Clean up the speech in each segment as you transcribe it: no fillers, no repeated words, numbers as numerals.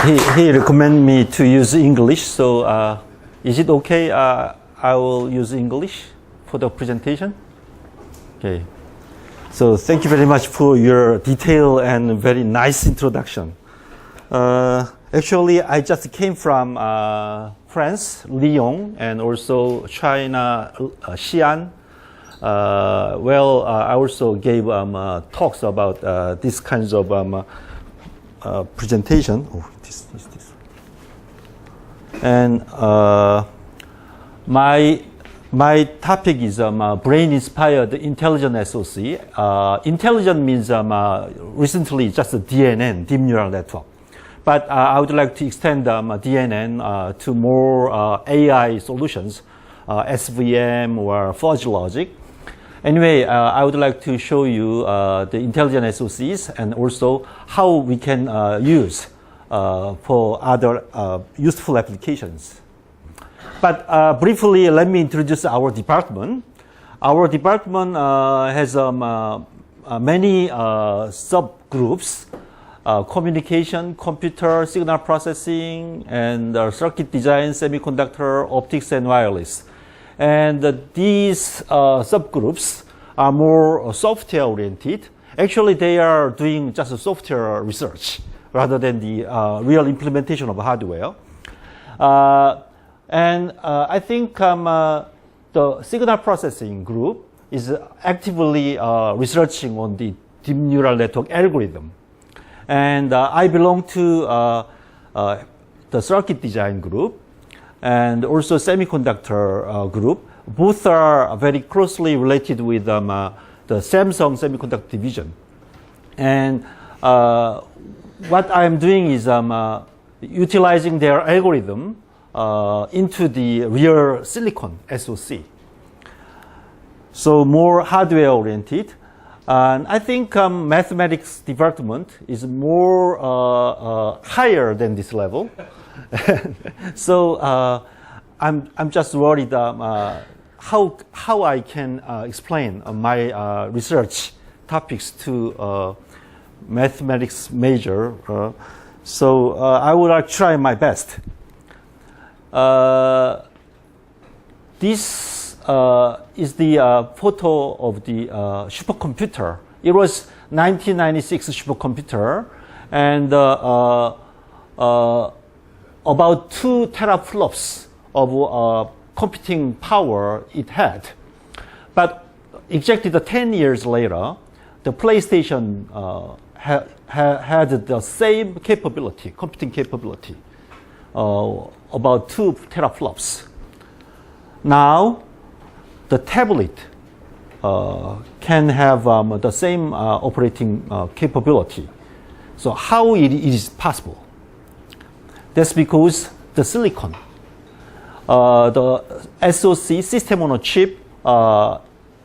he recommended me to use English, so is it okay? I will use English for the presentation. Okay. So thank you very much for your detailed and very nice introduction. Actually, I just came from France, Lyon, and also China, Xi'an. I also gave talks about these kinds of presentation. Oh, this. And my topic is brain-inspired intelligent SoC. Intelligent means recently just a DNN, deep neural network. But I would like to extend DNN to more AI solutions, SVM or fuzzy logic. Anyway, I would like to show you the intelligent SoCs and also how we can use for other useful applications. But briefly, let me introduce our department. Our department has many subgroups: communication, computer, signal processing, and circuit design, semiconductor, optics, and wireless. And these subgroups are more software-oriented. Actually, they are doing just software research rather than the real implementation of hardware. I think the signal processing group is actively researching on the deep neural network algorithm. And I belong to the circuit design group and also semiconductor group. Both are very closely related with the Samsung Semiconductor division. And what I'm doing is utilizing their algorithm into the real silicon SoC. So more hardware oriented. And I think mathematics department is more higher than this level. So I'm just worried how I can explain my research topics to mathematics major. So I will try my best. This is the photo of the supercomputer. It was 1996 supercomputer, and about 2 teraflops of computing power it had. But exactly 10 years later, the PlayStation had the same capability, computing capability, about 2 teraflops. Now, the tablet can have the same operating capability. So how it is possible? That's because the silicon, the SoC, system on a chip,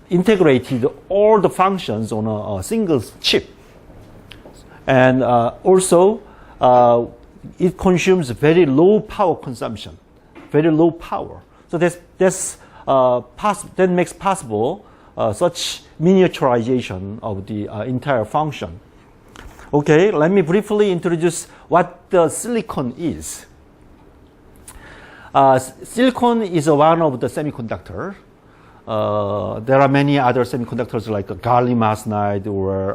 integrated all the functions on a single chip. And also, it consumes very low power consumption, very low power. So that makes possible such miniaturization of the entire function. Okay, let me briefly introduce what the silicon is. Silicon is one of the semiconductors. There are many other semiconductors like gallium arsenide or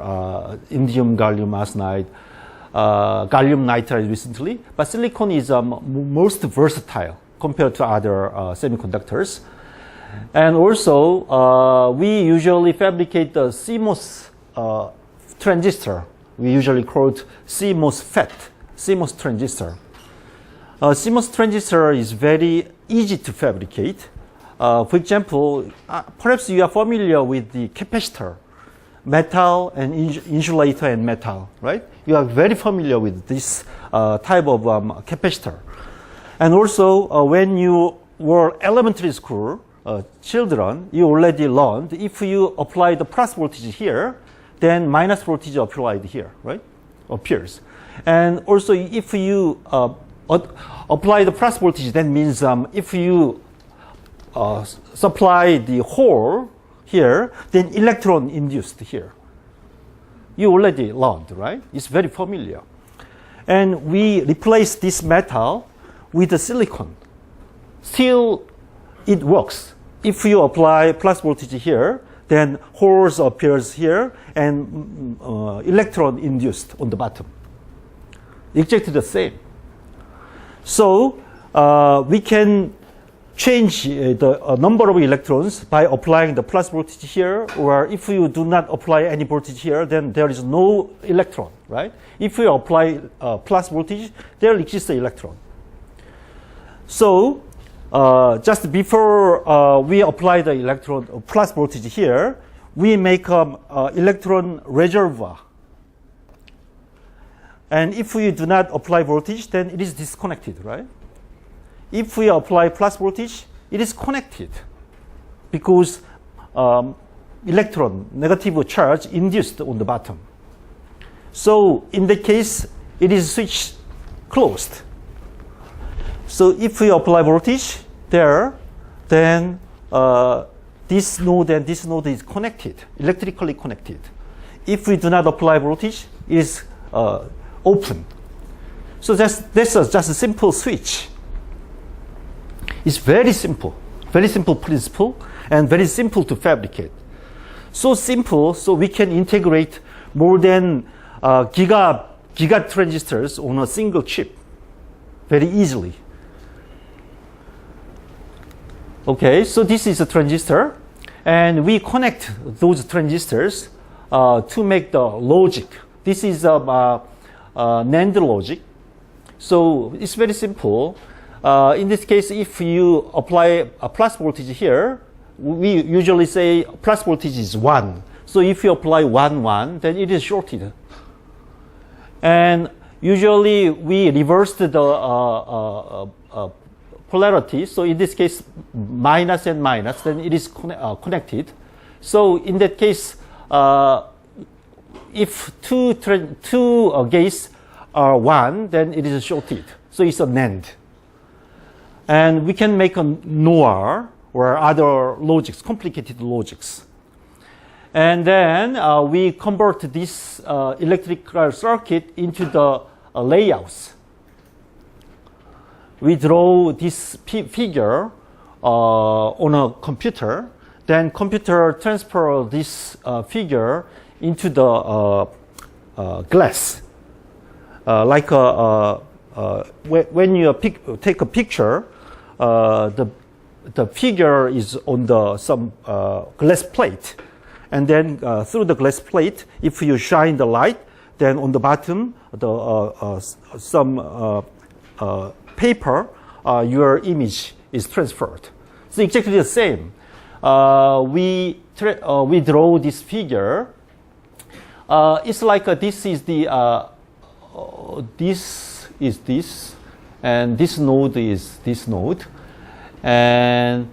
indium gallium arsenide, gallium nitride recently. But silicon is most versatile compared to other semiconductors. And also, we usually fabricate the Cmos transistor. We usually call it Cmos FET, Cmos transistor. Cmos transistor is very easy to fabricate. For example, perhaps you are familiar with the capacitor, metal and insulator and metal, right? You are very familiar with this type of capacitor. And also, when you were elementary school children, you already learned if you apply the plus voltage here, then minus voltage applied here, right? Appears. And also, if you apply the plus voltage, that means if you supply the hole here, then electron induced here. You already learned, right? It's very familiar. and we replace this metal with the silicon. Still, it works. If you apply plus voltage here, then holes appears here and electron induced on the bottom. Exactly the same. So we can change the number of electrons by applying the plus voltage here, or if you do not apply any voltage here, then there is no electron, right? If you apply plus voltage, there exists an electron. So just before we apply the electron plus voltage here, we make electron reservoir. And if we do not apply voltage, then it is disconnected, right? If we apply plus voltage, it is connected because electron, negative charge induced on the bottom. So in that case, it is switch closed. So if we apply voltage there, then this node and this node is connected, electrically connected. If we do not apply voltage, it is open. So that's just a simple switch. It's very simple principle, and very simple to fabricate. So simple, so we can integrate more than giga transistors on a single chip very easily. Okay, so this is a transistor, and we connect those transistors to make the logic. This is Nand Logic. So it's very simple. In this case, if you apply a plus voltage here, we usually say plus voltage is 1. So if you apply 1, then it is shorted. And usually we reverse the polarity. So in this case, minus and minus, then it is connected. So in that case, if two gates are 1, then it is shorted. So it's a NAND. And we can make a NOR or other logics, complicated logics. And then we convert this electrical circuit into the layouts. We draw this figure on a computer. Then computer transfer this figure into the glass. Like when you take a picture, the figure is on some glass plate, and then through the glass plate, if you shine the light, then on the bottom, some paper, your image is transferred. So exactly the same. We draw this figure. It's like this is the this is this, and this node is this node, and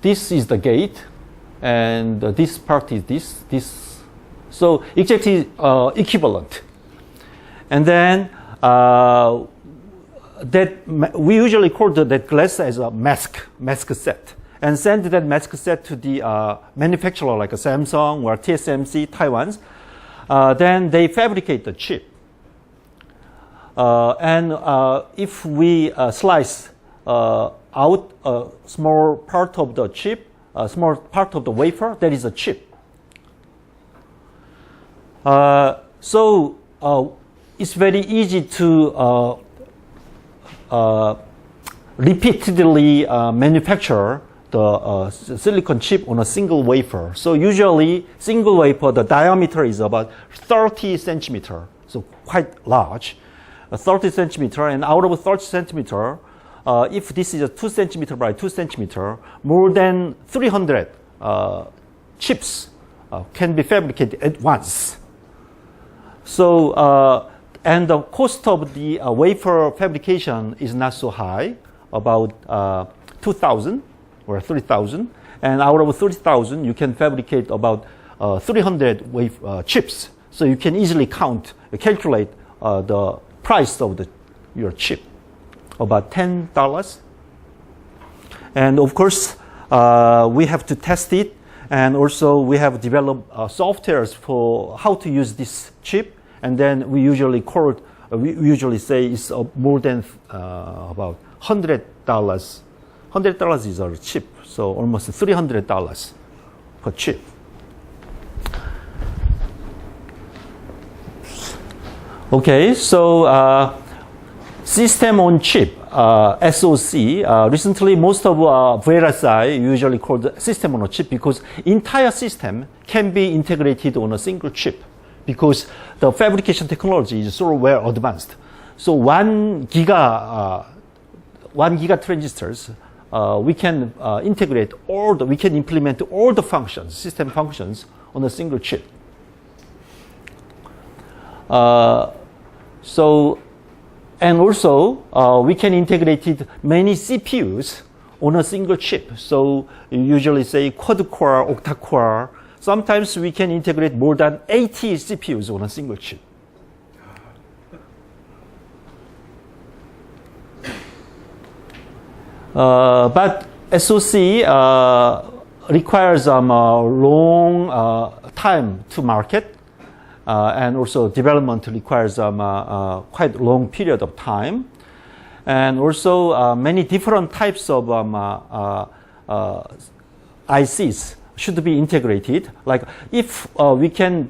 this is the gate, and this part is this. So exactly equivalent. And then that we usually call that glass as a mask set, and send that mask set to the manufacturer like a Samsung or TSMC, Taiwan's. Then they fabricate the chip. And if we slice out a small part of the chip, a small part of the wafer, that is a chip. So it's very easy to repeatedly manufacture the silicon chip on a single wafer. So usually single wafer, the diameter is about 30 centimeter, so quite large. 30 centimeter, and out of 30 centimeter, if this is a 2 centimeter by 2 centimeter, more than 300 chips can be fabricated at once. So, and the cost of the wafer fabrication is not so high, about 2,000 or 3,000. And out of 30,000, you can fabricate about 300 chips. So you can easily calculate the price of your chip, about $10. And of course, we have to test it. And also we have developed softwares for how to use this chip. and then we usually say it's more than about $100. $100 is a chip, so almost $300 per chip. Okay, so system on chip, SoC. Recently, most of VLSI usually called system on a chip because entire system can be integrated on a single chip because the fabrication technology is so well advanced. So 1 giga transistors, we can integrate we can implement all the functions, system functions on a single chip. And also, we can integrate many CPUs on a single chip. So you usually say quad-core, octa-core. Sometimes we can integrate more than 80 CPUs on a single chip. But SoC requires a long time to market. And also development requires quite long period of time. And also many different types of ICs should be integrated. Like if we can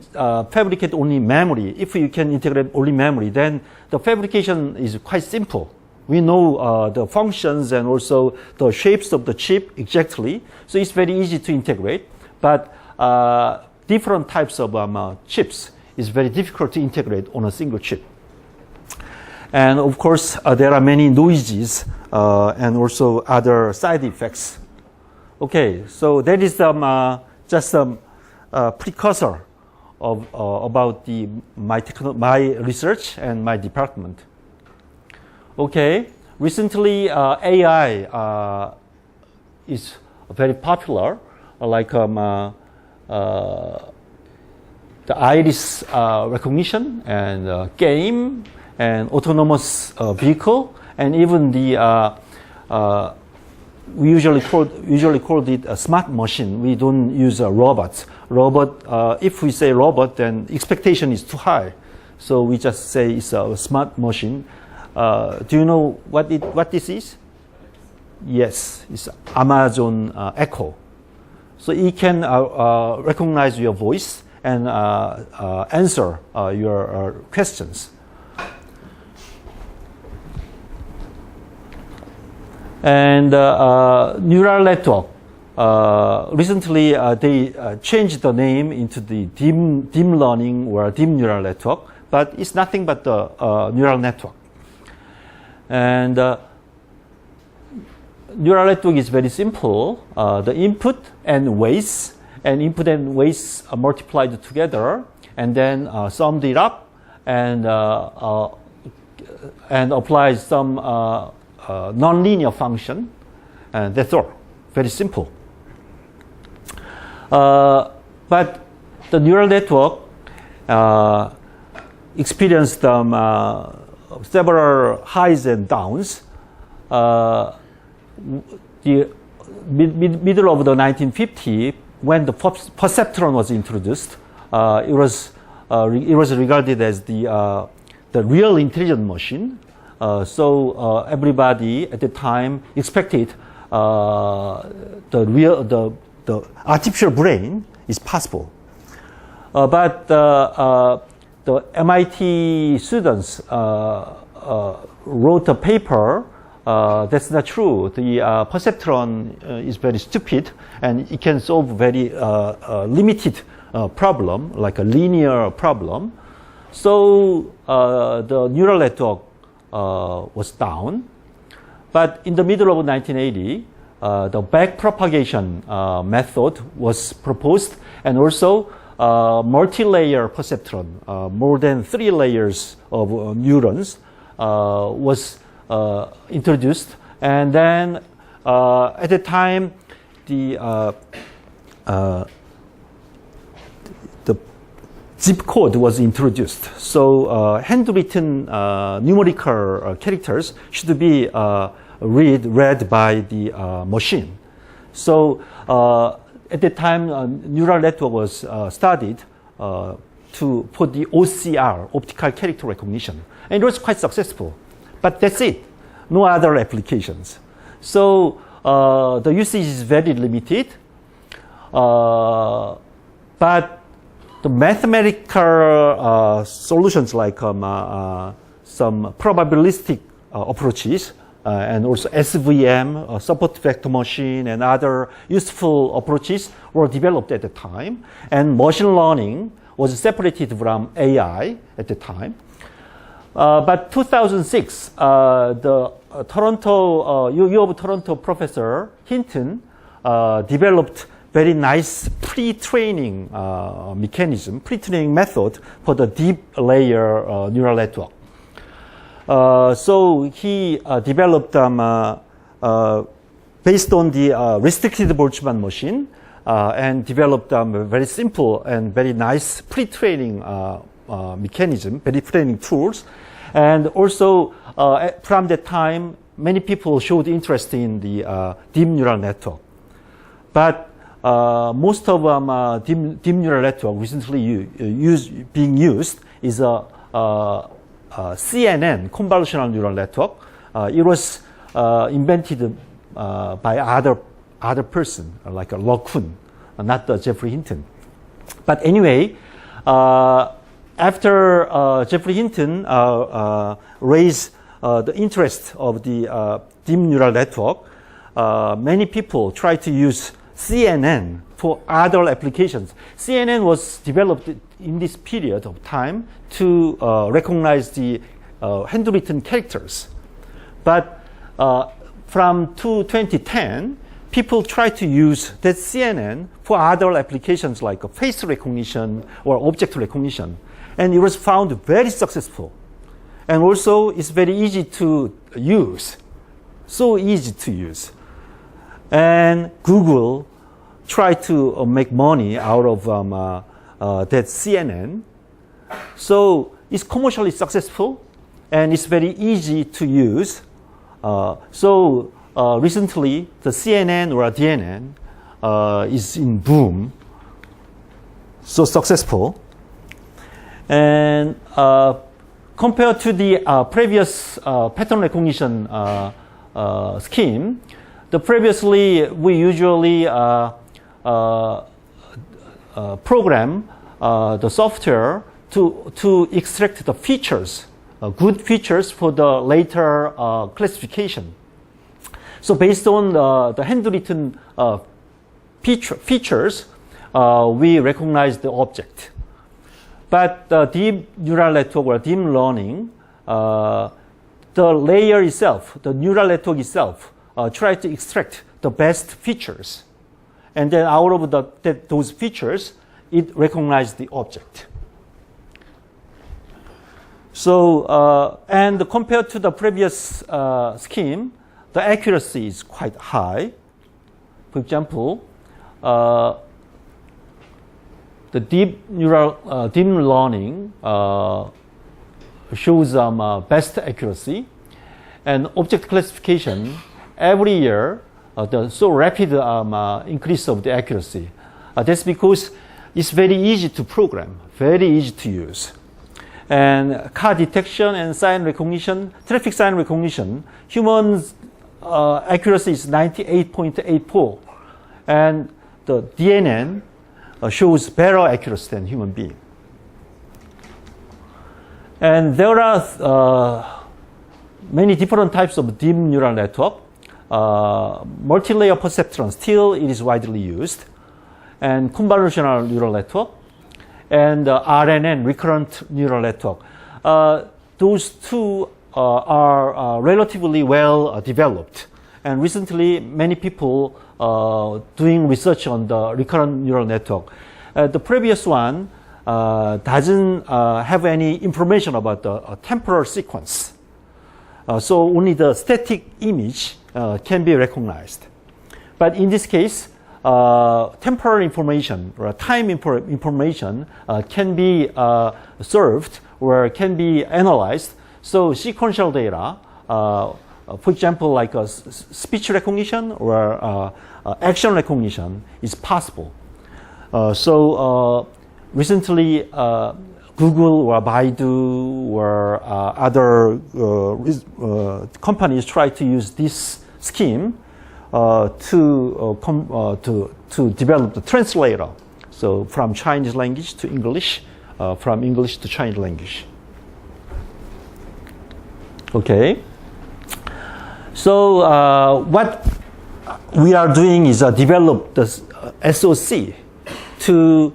fabricate only memory, if you can integrate only memory, then the fabrication is quite simple. We know the functions and also the shapes of the chip exactly. So it's very easy to integrate. But different types of chips is very difficult to integrate on a single chip. And of course, there are many noises and also other side effects. Okay, so that is just a precursor of about my research and my department. Okay, recently AI is very popular, like the iris recognition and game and autonomous vehicle, and even the we usually call it a smart machine. We don't use robots. If we say robot, then expectation is too high, so we just say it's a smart machine. Do you know what this is? Yes, it's Amazon Echo. So it can recognize your voice and answer your questions. And neural network. Recently, they changed the name into the deep learning or deep neural network, but it's nothing but the neural network. And neural network is very simple. The input and weights, are multiplied together, and then summed it up, and apply some nonlinear function, and that's all. Very simple. But the neural network experienced several highs and downs. The middle of the 1950s, when the perceptron was introduced, it was regarded as the real intelligent machine. So everybody at the time expected the artificial brain is possible. But the MIT students wrote a paper. That's not true. The perceptron is very stupid, and it can solve very limited problem, like a linear problem. So the neural network was down. But in the middle of 1980, the backpropagation method was proposed, and also multi-layer perceptron, more than 3 layers of neurons, was introduced. And then at the time, the zip code was introduced. So handwritten numerical characters should be read by the machine. So at the time, neural network was studied to for the OCR, optical character recognition. And it was quite successful. But that's it. No other applications. So the usage is very limited. But the mathematical solutions like some probabilistic approaches and also SVM, support vector machine, and other useful approaches were developed at the time. And machine learning was separated from AI at the time. But 2006, the U of Toronto professor Hinton developed very nice pre-training mechanism, pre-training method for the deep layer neural network. So he developed based on the restricted Boltzmann machine and developed a very simple and very nice pre-training mechanism, pre-training tools. And also from that time, many people showed interest in the deep neural network. But most of deep neural network recently being used is a CNN, convolutional neural network. It was invented by other person, like a LeCun, not Geoffrey Hinton. But anyway, after Geoffrey Hinton raised the interest of the deep neural network, many people tried to use CNN for other applications. CNN was developed in this period of time to recognize the handwritten characters. But from 2010, people tried to use that CNN for other applications like face recognition or object recognition. And it was found very successful. And also, it's very easy to use. So easy to use. And Google tried to make money out of that CNN. So it's commercially successful and it's very easy to use. So recently, the CNN or DNN is in boom. So successful. And compared to the previous pattern recognition scheme, previously we usually program the software to extract the features, good features for the later classification. So based on the handwritten features, we recognize the object. But the deep neural network or deep learning, the layer itself, the neural network itself, tries to extract the best features. And then out of those features, it recognizes the object. So, and compared to the previous scheme, the accuracy is quite high. For example, the deep learning shows best accuracy, and object classification every year the so rapid increase of the accuracy. That's because it's very easy to program, very easy to use. And car detection and sign recognition, traffic sign recognition, humans' accuracy is 98.84, and the DNN shows better accuracy than human being. And there are many different types of deep neural network. Multi-layer perceptron, still it is widely used, and convolutional neural network, and RNN, recurrent neural network. Those two are relatively well developed. And recently, many people doing research on the recurrent neural network. The previous one doesn't have any information about the temporal sequence. So only the static image can be recognized. But in this case, temporal information or time information can be served or can be analyzed. So sequential data, for example, like speech recognition or action recognition is possible. So recently Google or Baidu or other companies try to use this scheme to develop the translator. So from Chinese language to English, from English to Chinese language. Okay. So what we are doing is develop the SoC to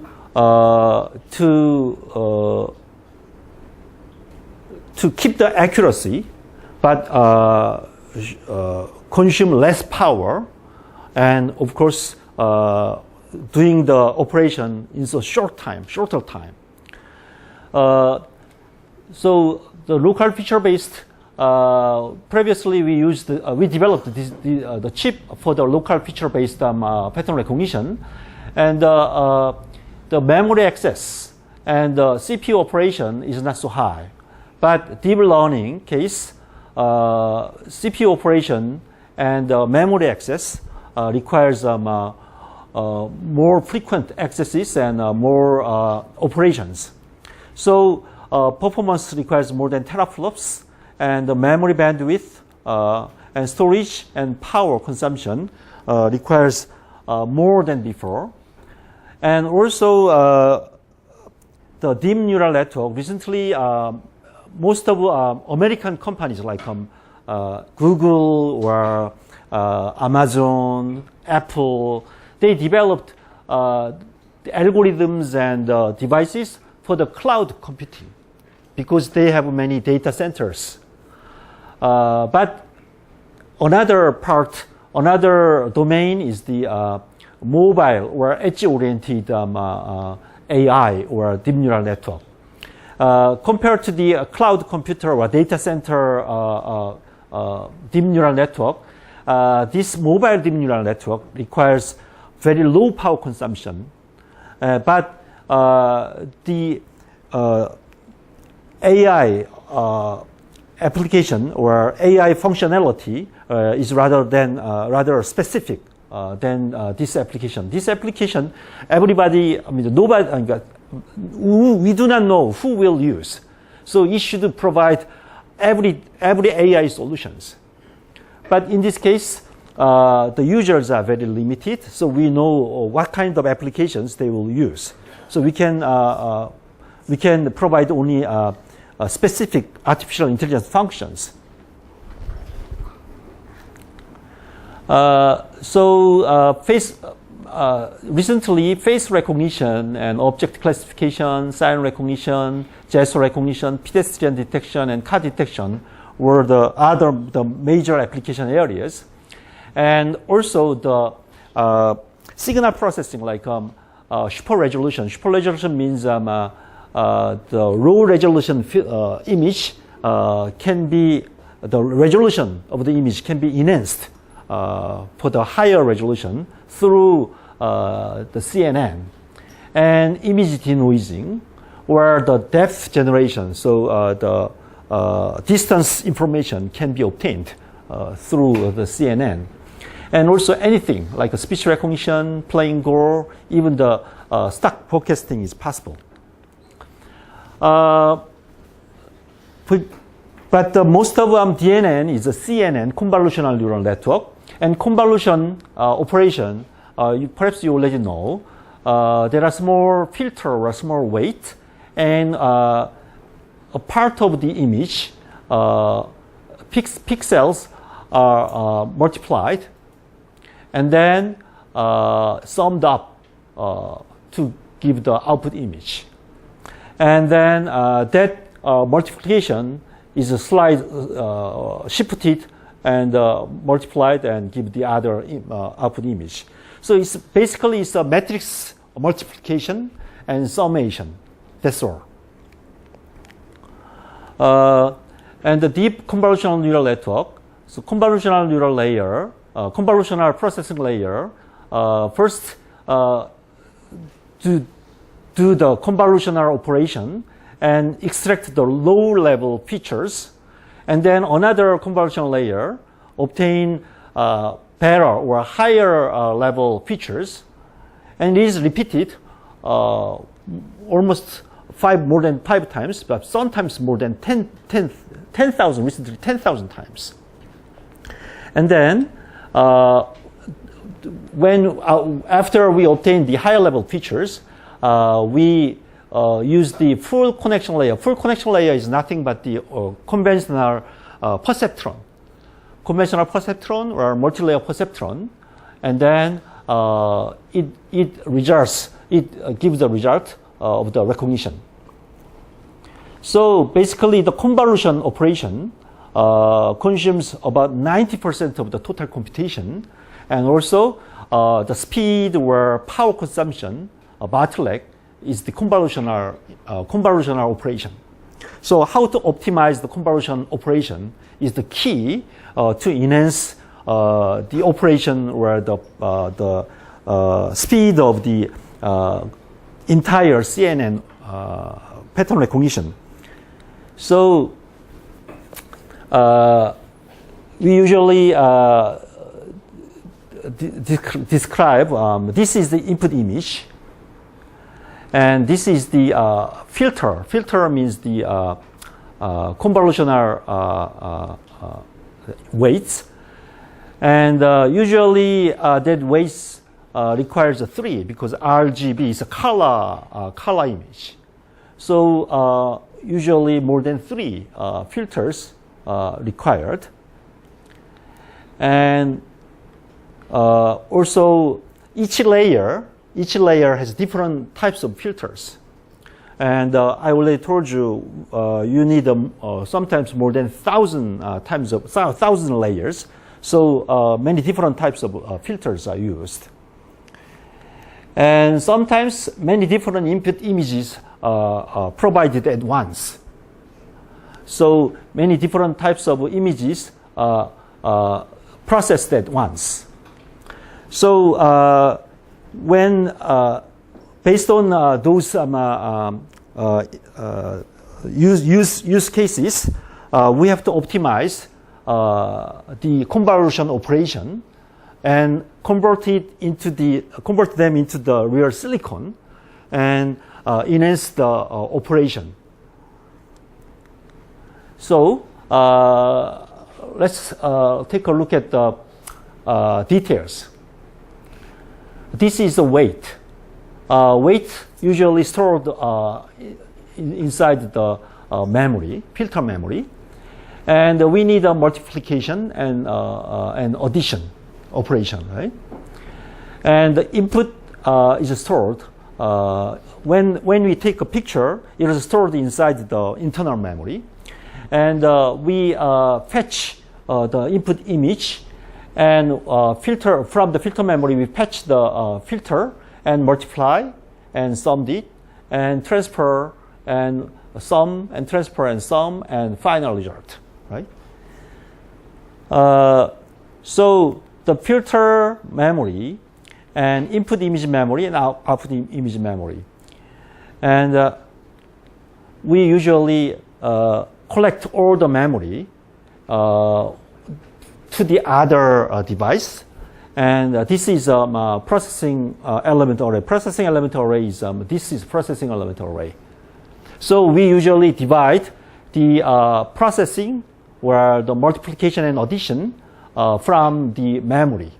keep the accuracy, but consume less power, and of course doing the operation in a shorter time. So the local feature-based. Previously, we developed the chip for the local feature-based pattern recognition, and the memory access and the CPU operation is not so high. But deep learning case, CPU operation and memory access requires more frequent accesses and more operations. So performance requires more than teraflops, and the memory bandwidth and storage and power consumption requires more than before. And also the deep neural network, recently most of American companies like Google or Amazon, Apple, they developed the algorithms and devices for the cloud computing because they have many data centers. But another domain is the mobile or edge-oriented AI or deep neural network. Compared to the cloud computer or data center deep neural network, this mobile deep neural network requires very low power consumption. But the AI application or AI functionality is rather specific than this application. This application, everybody, nobody, we do not know who will use. So it should provide every AI solutions. But in this case, the users are very limited, so we know what kind of applications they will use. So we can provide only specific artificial intelligence functions. Recently, face recognition and object classification, sign recognition, gesture recognition, pedestrian detection, and car detection were the major application areas. And also the signal processing, like super resolution. Super resolution means the low resolution image the resolution of the image can be enhanced for the higher resolution through the CNN, and image denoising, or the depth generation. So the distance information can be obtained through the CNN. And also anything like a speech recognition, playing Go, even the stock forecasting is possible. But most of DNN is a CNN, convolutional neural network, and convolution operation. Perhaps you already know. There are small filter or small weight, and a part of the image, pixels are multiplied, and then summed up to give the output image. And then that multiplication is shifted and multiplied and give the other output image. So it's basically a matrix multiplication and summation. That's all. And the deep convolutional neural network. So convolutional neural layer, convolutional processing layer, first to do the convolutional operation and extract the low-level features, and then another convolutional layer obtain better or higher level features, and it is repeated almost more than 5 times, but sometimes more than 10,000, recently 10,000 times. And then after we obtain the higher level features, we use the full connection layer. Full connection layer is nothing but the conventional perceptron. Conventional perceptron or multi-layer perceptron. And then it gives the result of the recognition. So basically the convolution operation consumes about 90% of the total computation, and also the speed or power consumption bottleneck is the convolutional operation. So how to optimize the convolution operation is the key to enhance the operation or the speed of the entire CNN pattern recognition. So we usually describe this is the input image, and this is the filter. Filter means the convolutional weights, and usually that weights requires 3 because RGB is a color image. So usually more than 3 filters required, and also each layer has different types of filters. And I already told you you need sometimes more than 1,000 layers. So many different types of filters are used. And sometimes many different input images are provided at once. So many different types of images processed at once. So when based on those use cases, we have to optimize the convolution operation and convert them into the real silicon and enhance the operation. So let's take a look at the details. This is the weight. Weight usually stored inside the memory, filter memory, and we need a multiplication and addition operation, right? And the input is stored when we take a picture. It is stored inside the internal memory, and we fetch the input image and filter from the filter memory. We fetch the filter and multiply and sum it and transfer and sum and transfer and sum and final result, right? So the filter memory and input image memory and output image memory, and we usually collect all the memory to the other device, and this is processing element array. Processing element array is this is processing element array. So we usually divide the processing or the multiplication and addition from the memory.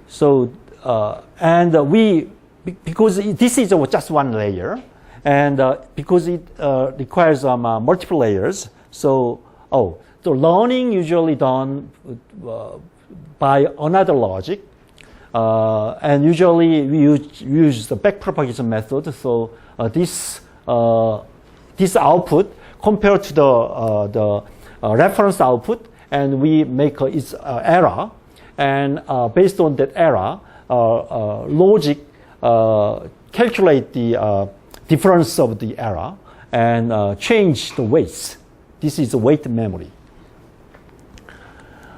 So because this is just one layer, and because it requires multiple layers, so the learning usually done by another logic, and usually we use the backpropagation method. So this output compared to the reference output, and we make its error, and based on that error, logic calculate the difference of the error and change the weights. This is the weight memory.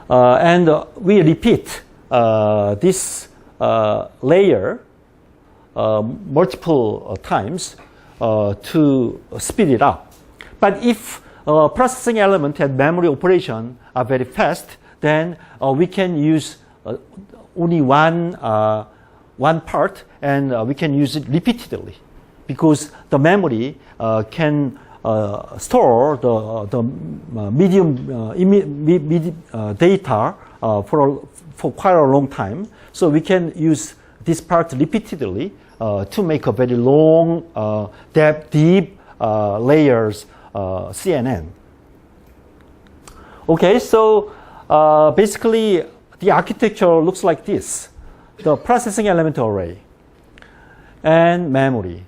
And we repeat this layer multiple times to speed it up. But if processing element and memory operation are very fast, then we can use only one one part, and we can use it repeatedly, because the memory can store the medium data for quite a long time. So we can use this part repeatedly to make a very long, deep layers CNN. Okay, so basically the architecture looks like this: the processing element array and memory.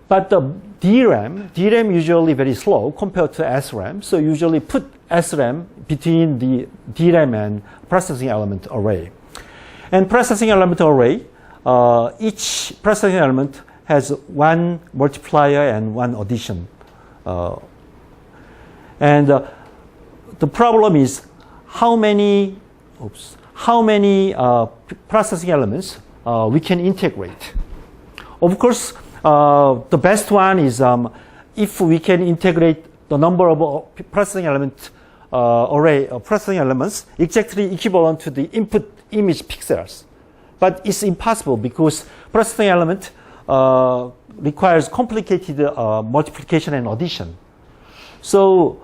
But the DRAM usually very slow compared to SRAM, so usually put SRAM between the DRAM and processing element array. And processing element array, each processing element has one multiplier and one addition. And the problem is how many processing elements we can integrate. Of course, the best one is if we can integrate the number of processing element array of processing elements exactly equivalent to the input image pixels. But it's impossible because processing element requires complicated multiplication and addition. So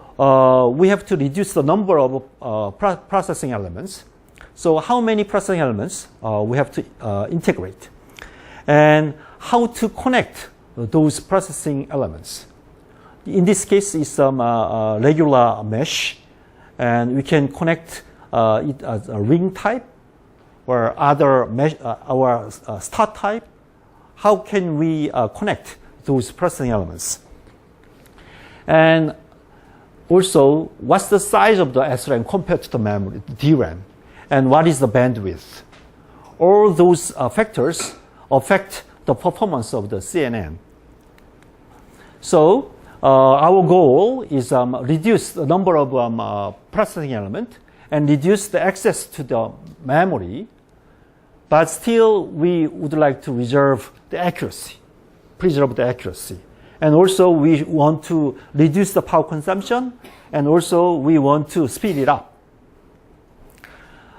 we have to reduce the number of processing elements. So how many processing elements we have to integrate, and how to connect those processing elements. In this case, it's a regular mesh, and we can connect it as a ring type or other mesh, our star type. How can we connect those processing elements? And also, what's the size of the SRAM compared to the memory, DRAM? And what is the bandwidth? All those factors affect the performance of the CNN. So our goal is reduce the number of processing element and reduce the access to the memory, but still we would like to preserve the accuracy. And also we want to reduce the power consumption, and also we want to speed it up.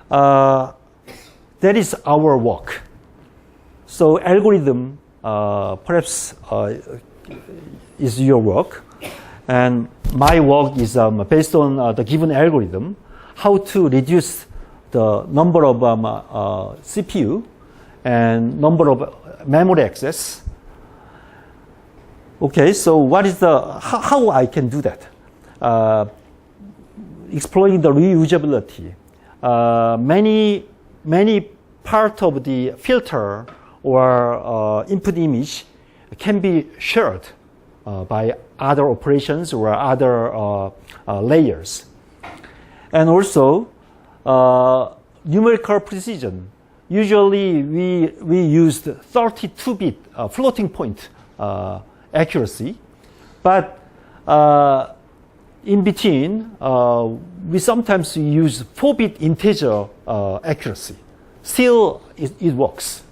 That is our work. So algorithm perhaps is your work, and my work is based on the given algorithm, how to reduce the number of CPU and number of memory access. Okay, so what is how I can do that? Exploring the reusability. Many part of the filter or input image can be shared by other operations or other layers. And also, numerical precision. Usually, we used 32-bit floating point accuracy, but in between, we sometimes use 4-bit integer accuracy. Still, it works.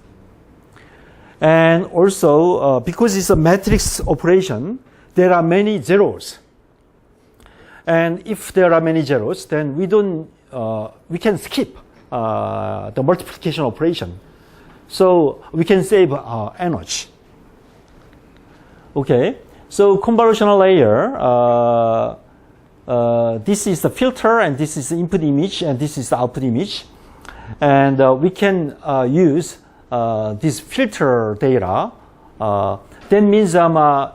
And also, because it's a matrix operation, there are many zeros. And if there are many zeros, then we can skip the multiplication operation. So we can save energy. Okay, so convolutional layer, this is the filter, and this is the input image, and this is the output image. And we can use this filter data. That means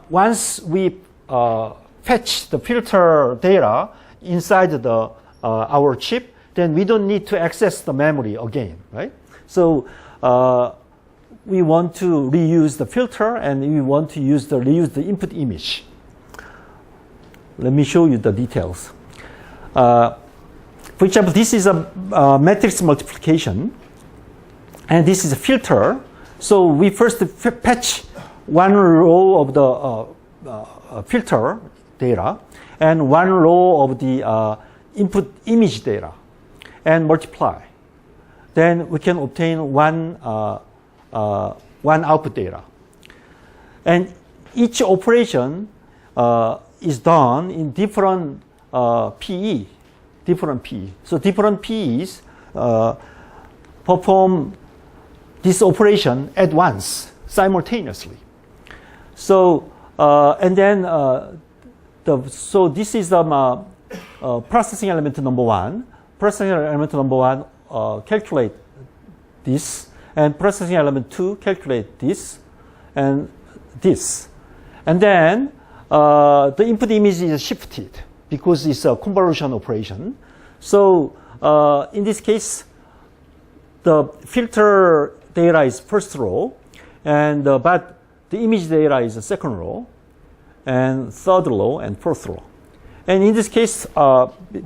once we fetch the filter data inside our chip, then we don't need to access the memory again, right? So we want to reuse the filter, and we want to reuse the input image. Let me show you the details. For example, this is a matrix multiplication, and this is a filter. So we first fetch one row of the filter data and one row of the input image data, and multiply. Then we can obtain one output data. And each operation is done in different PE. So different PEs perform this operation at once, simultaneously. So, and then, so this is processing element number 1. Processing element number 1 calculate this, and processing element 2 calculate this, and this. And then the input image is shifted because it's a convolution operation. So in this case, the filter data is first row, and but the image data is the second row, and third row, and fourth row. And in this case,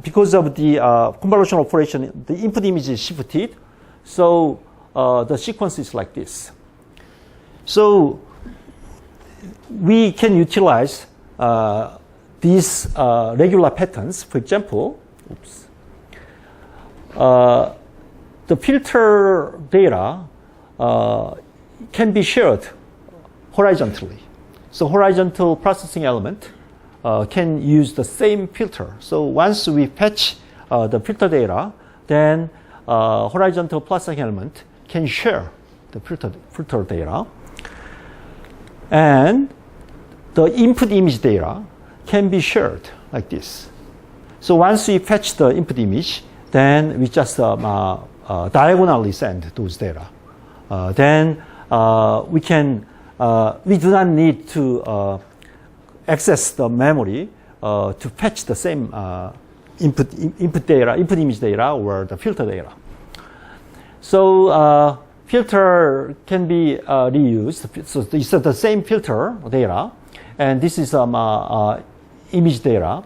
because of the convolution operation, the input image is shifted. So the sequence is like this. So we can utilize these regular patterns. For example, the filter data can be shared horizontally. So horizontal processing element can use the same filter. So once we fetch the filter data, then horizontal processing element can share the filter data. And the input image data can be shared like this. So once we fetch the input image, then we just diagonally send those data. Then we do not need to access the memory to fetch the same input image data or the filter data. So filter can be reused. So it's the same filter data, and this is image data.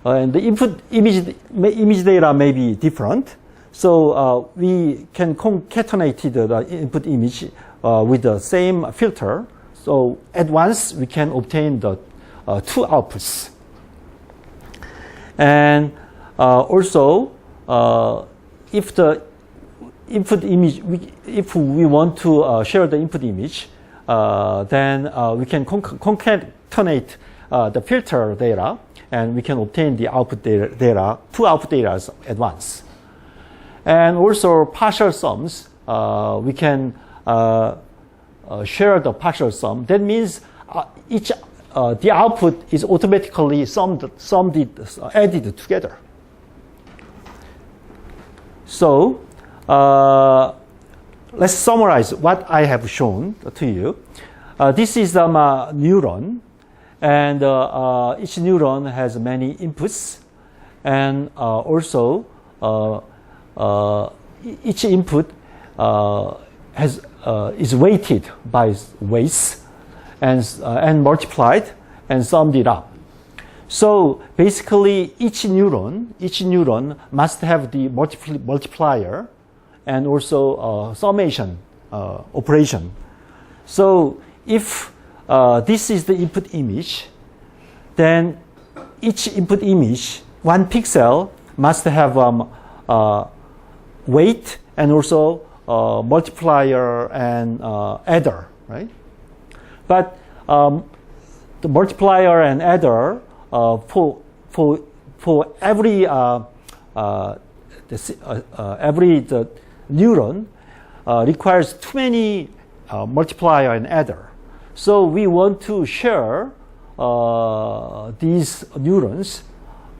And the input image data may be different. So we can concatenate the input image with the same filter. So at once we can obtain the two outputs. And also, if the input image, if we want to share the input image, then we can concatenate the filter data, and we can obtain the output data, two output data at once. And also partial sums, we can share the partial sum. That means the output is automatically added together. So let's summarize what I have shown to you. This is a neuron, and each neuron has many inputs, and also each input is weighted by weights and multiplied and summed it up. So basically, each neuron must have the multiplier and also summation operation. So if this is the input image, then each input image, one pixel, must have weight and also multiplier and adder, right? But the multiplier and adder for every neuron requires too many multiplier and adder. So we want to share these neurons.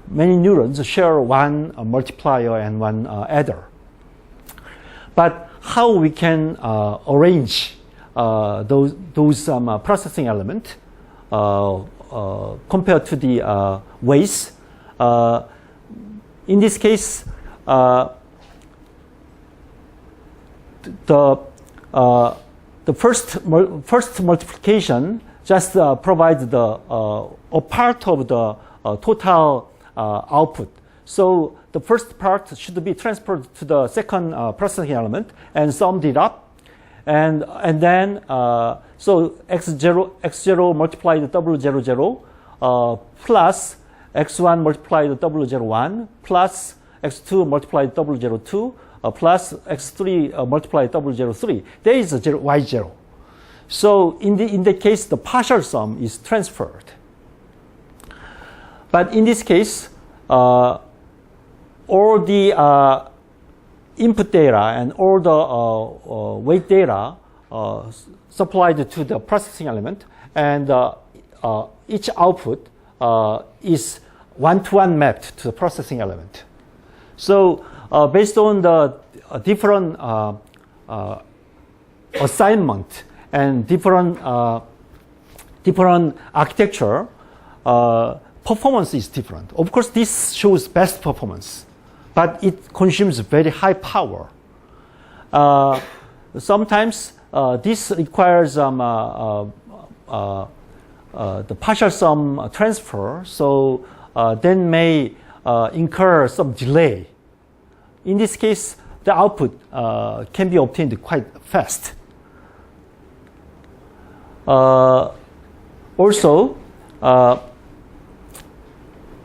Many neurons share one multiplier and one adder. But how we can arrange those processing element compared to the weights? In this case, the first multiplication just provides a part of the total output. So the first part should be transferred to the second processing element and summed it up, and then so x0 multiplied W00 plus x1 multiplied W01 plus x2 multiplied W02 plus x3 multiplied W03. There is a y0. So in the case, the partial sum is transferred. But in this case, all the input data and all the weight data supplied to the processing element, and each output is one-to-one mapped to the processing element. So based on the different assignment and different architecture, performance is different. Of course, this shows best performance, but it consumes very high power. Sometimes this requires the partial sum transfer, so then may incur some delay. In this case, the output can be obtained quite fast. Also,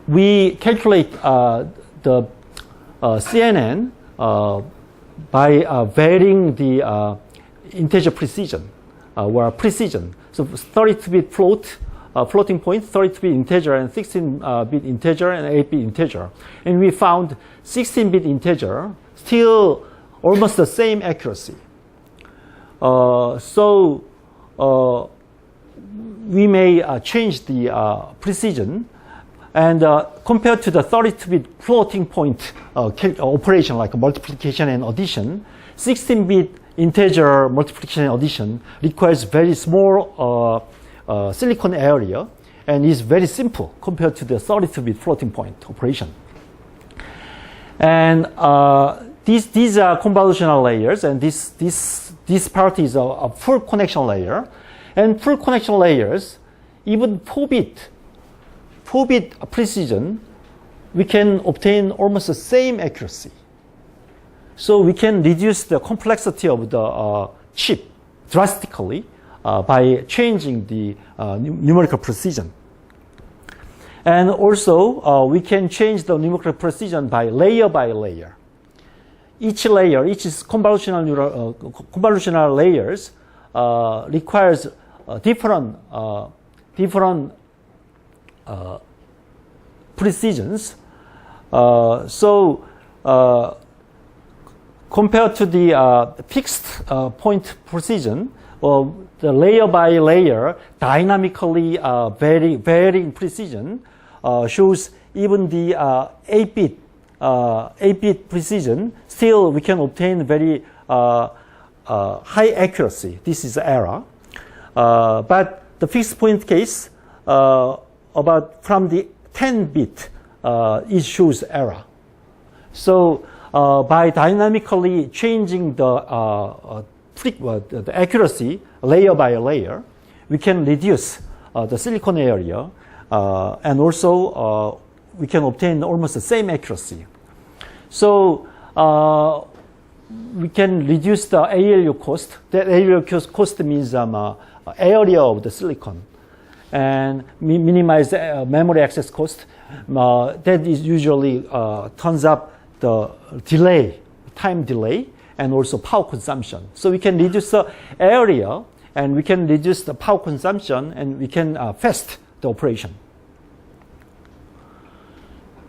we calculate the CNN by varying the integer precision, or precision. So 32-bit floating point, 32-bit integer, and 16-bit integer, and 8-bit integer. And we found 16-bit integer still almost the same accuracy. So we may change the precision, and compared to the 32-bit floating point operation like multiplication and addition, 16-bit integer multiplication and addition requires very small silicon area and is very simple compared to the 32-bit floating point operation. And these are convolutional layers, and this part is a full connection layer. And full connection layers, even 4-bit precision, we can obtain almost the same accuracy. So we can reduce the complexity of the chip drastically by changing the numerical precision. And also, we can change the numerical precision by layer. Each layer, each convolutional layers requires different precisions. So compared to the fixed point precision, the layer by layer dynamically varying precision shows even the 8-bit precision. Still, we can obtain very high accuracy. This is error. But the fixed point case, about from the 10-bit, it shows error. So by dynamically changing the accuracy layer by layer, we can reduce the silicon area, and also we can obtain almost the same accuracy. So we can reduce the ALU cost. That ALU cost means area of the silicon, and minimize memory access cost. That is usually turns up the delay, time delay, and also power consumption. So we can reduce the area, and we can reduce the power consumption, and we can fast the operation.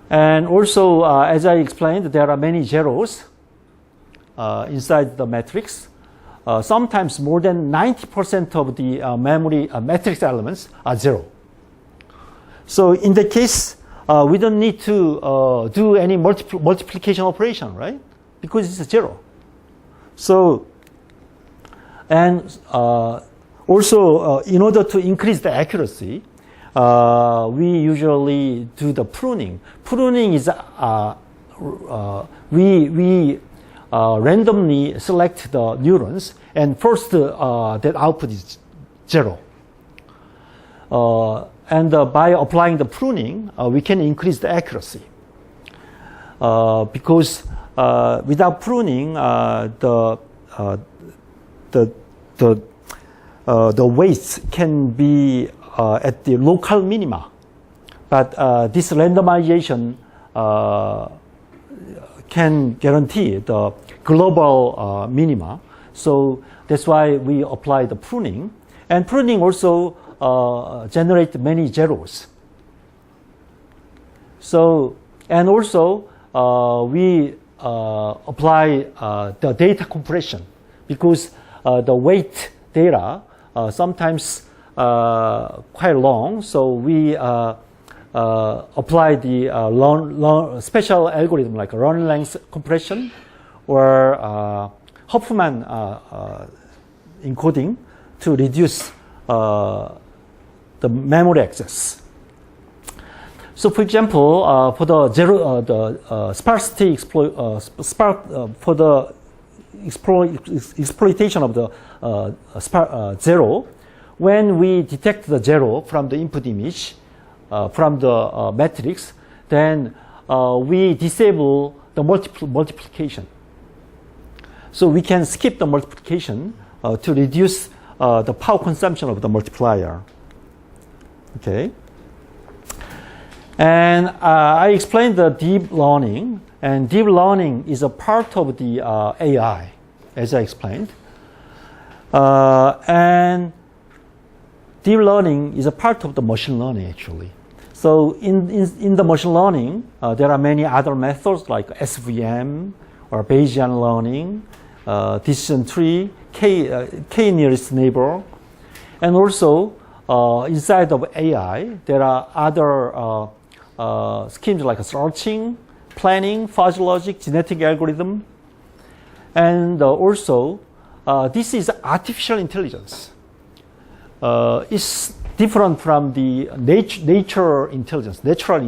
And also, as I explained, there are many zeros inside the matrix. Sometimes more than 90% of the memory matrix elements are zero. So in the case, we don't need to do any multiplication operation, right? Because it's a zero. So, and also, in order to increase the accuracy, we usually do the pruning. Pruning is we randomly select the neurons, and first that output is zero. And by applying the pruning, we can increase the accuracy. Because without pruning, the weights can be at the local minima, but this randomization can guarantee the global minima. So that's why we apply the pruning. And pruning also generate many zeros. So, and also we apply the data compression, because the weight data sometimes quite long, so we apply the special algorithm like run length compression or Hoffman encoding to reduce the memory access. So, for example, for the sparsity for the exploitation of the zero, when we detect the zero from the input image, from the matrix, then we disable the multiplication. So we can skip the multiplication to reduce the power consumption of the multiplier. Okay. And I explained the deep learning, and deep learning is a part of the AI, as I explained. And deep learning is a part of the machine learning, actually. So in the machine learning, there are many other methods like SVM or Bayesian learning, decision tree, K nearest neighbor, and also inside of AI, there are other schemes like searching, planning, fuzzy logic, genetic algorithm, and also this is artificial intelligence. It's different from the natural intelligence. Natural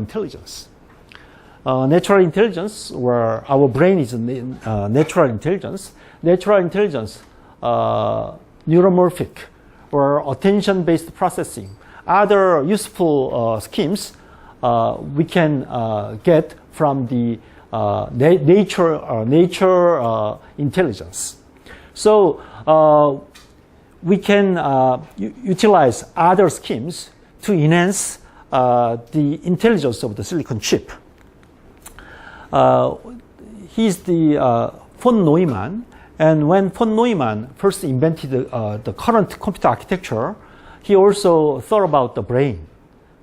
intelligence, where our brain is natural intelligence. Natural intelligence, neuromorphic or attention-based processing. Other useful schemes we can get from the nature intelligence. So we can utilize other schemes to enhance the intelligence of the silicon chip. He's the von Neumann, and when von Neumann first invented the current computer architecture, he also thought about the brain.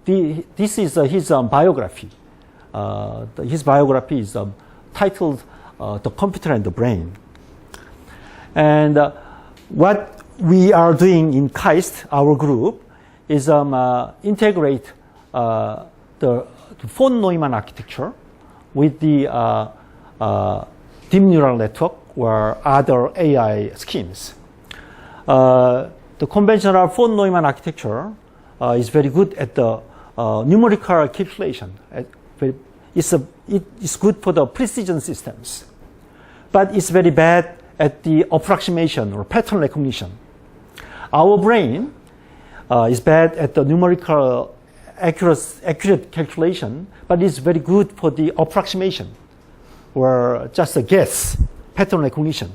This is his biography. His biography is titled The Computer and the Brain. And what we are doing in Kaist, our group, is integrate the von Neumann architecture with the deep neural network or other AI schemes. The conventional von Neumann architecture is very good at the numerical calculation. It's good for the precision systems, but it's very bad at the approximation or pattern recognition. Our brain is bad at the numerical accurate calculation, but it's very good for the approximation or just a guess, pattern recognition.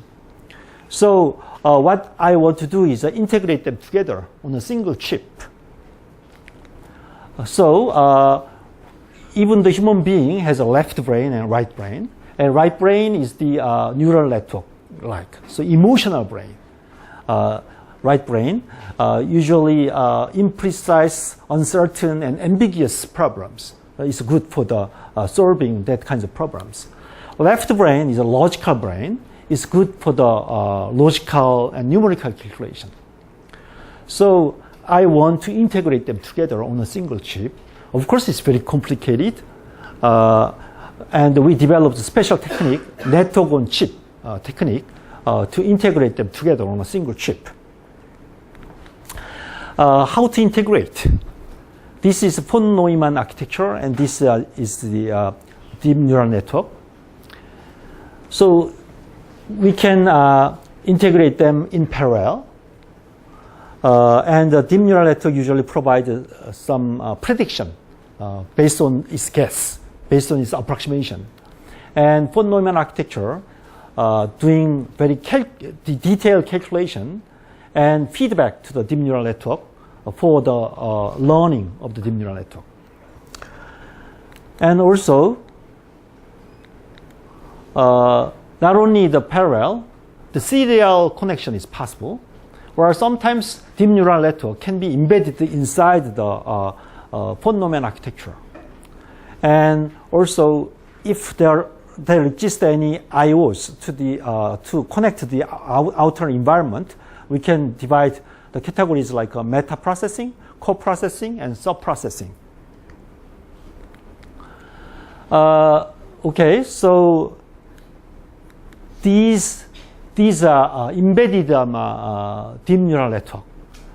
So what I want to do is integrate them together on a single chip. So even the human being has a left brain and right brain. And right brain is the neural network like. So emotional brain. Right brain, usually imprecise, uncertain, and ambiguous problems. It's good for the solving that kinds of problems. Left brain is a logical brain. It's good for the logical and numerical calculation. So I want to integrate them together on a single chip. Of course, it's very complicated. And we developed a special technique, network on chip technique, to integrate them together on a single chip. How to integrate? This is von Neumann architecture, and this is the deep neural network. So we can integrate them in parallel. And the deep neural network usually provides some prediction based on its guess, based on its approximation. And von Neumann architecture doing very detailed calculation and feedback to the deep neural network for the learning of the deep neural network. And also, not only the parallel, the serial connection is possible, where sometimes deep neural network can be embedded inside the von Neumann architecture. And also, if there there exists any IOs to connect to the outer environment, we can divide the categories like meta processing, co-processing, and sub-processing. Okay, so these are embedded deep neural network.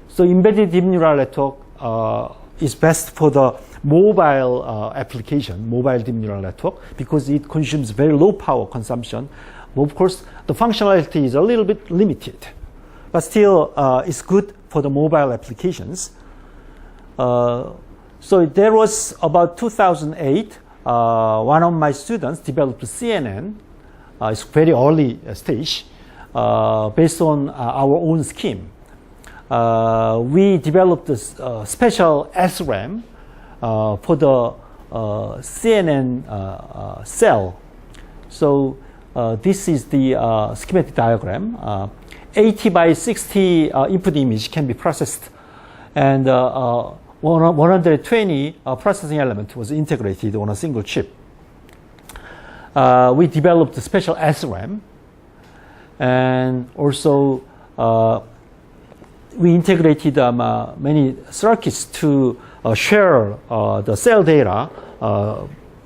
So embedded deep neural network is best for the mobile application, mobile deep neural network, because it consumes very low power consumption. But of course, the functionality is a little bit limited, but still it's good for the mobile applications. So there was about 2008, one of my students developed CNN. It's very early stage, based on our own scheme. We developed this special SRAM for the CNN cell. So this is the schematic diagram. 80 by 60 input image can be processed, and 120 processing element was integrated on a single chip. We developed a special SRAM, and also we integrated many circuits to share the cell data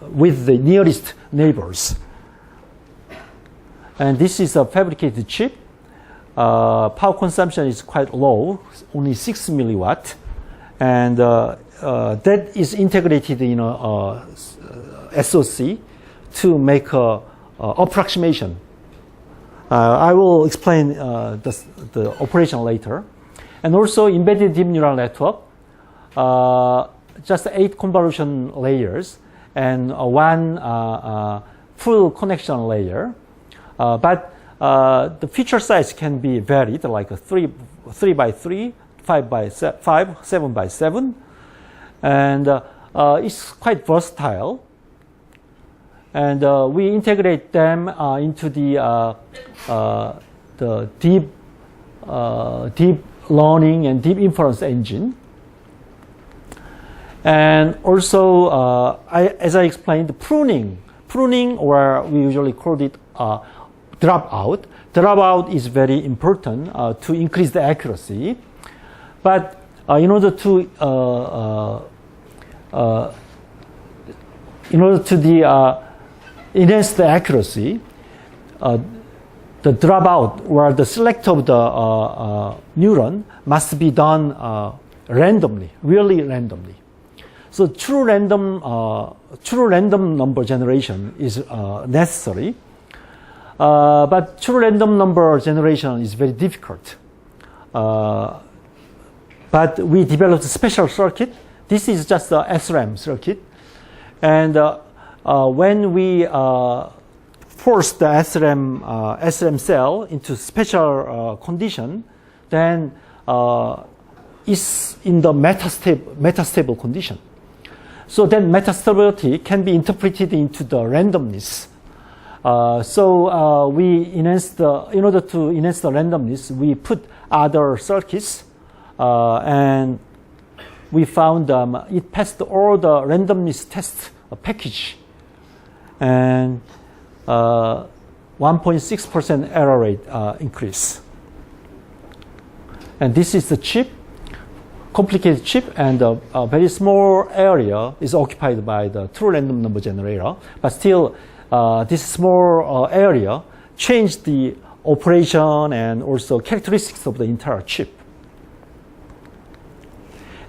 with the nearest neighbors. And this is a fabricated chip. Power consumption is quite low, only 6 milliwatt, and that is integrated in a SoC to make a approximation. I will explain the operation later. And also embedded deep neural network, just 8 convolution layers and one full connection layer. But the feature size can be varied, like a 3 by 3, 5 by 5, 7 by 7. And it's quite versatile. And we integrate them into the deep learning and deep inference engine. And also, as I explained, pruning, or we usually call it dropout. Dropout is very important to increase the accuracy. But in order to enhance the accuracy, the dropout or the select of the neuron must be done randomly, really randomly. So true random number generation is necessary, but true random number generation is very difficult. But we developed a special circuit. This is just a SRAM circuit, and when we force the SRAM cell into special condition, then it's in the metastable condition. So then metastability can be interpreted into the randomness. So we enhance in order to enhance the randomness, we put other circuits, and we found it passed all the randomness test package, and 1.6% error rate increase. And this is the chip, complicated chip, and a very small area is occupied by the true random number generator. But still, this small area changed the operation and also characteristics of the entire chip.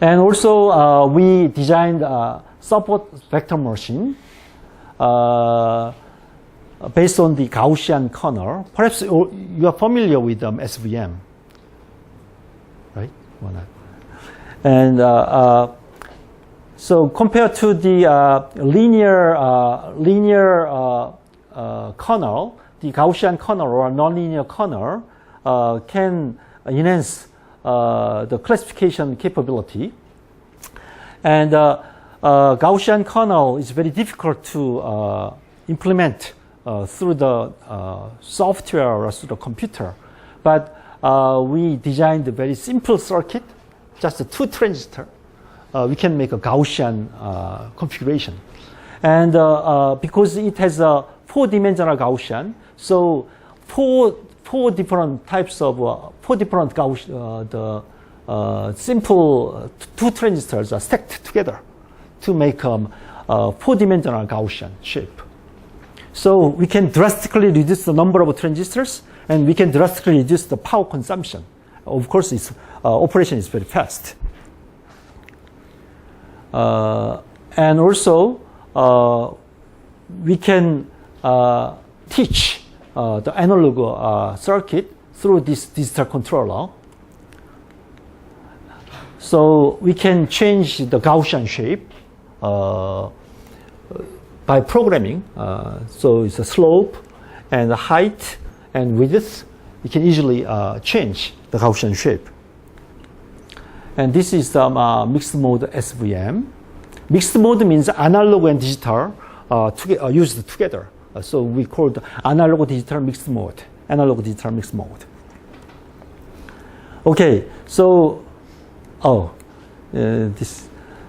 And also, we designed a support vector machine based on the Gaussian kernel. Perhaps you are familiar with SVM, right? Or not? And so compared to the linear kernel, the Gaussian kernel or nonlinear kernel can enhance the classification capability. And Gaussian kernel is very difficult to implement through the software or through the computer. But we designed a very simple circuit, just a 2 transistor. We can make a Gaussian configuration. And because it has a four-dimensional Gaussian. So four different types of four different simple two transistors are stacked together to make four-dimensional Gaussian shape. So we can drastically reduce the number of transistors, and we can drastically reduce the power consumption. Of course, its operation is very fast. And also, we can teach the analog circuit through this digital controller. So we can change the Gaussian shape by programming. So it's a slope and the height and width. You can easily change the Gaussian shape. And this is the mixed mode SVM. Mixed mode means analog and digital used together. So we call it analog digital mixed mode. Analog digital mixed mode. Okay, so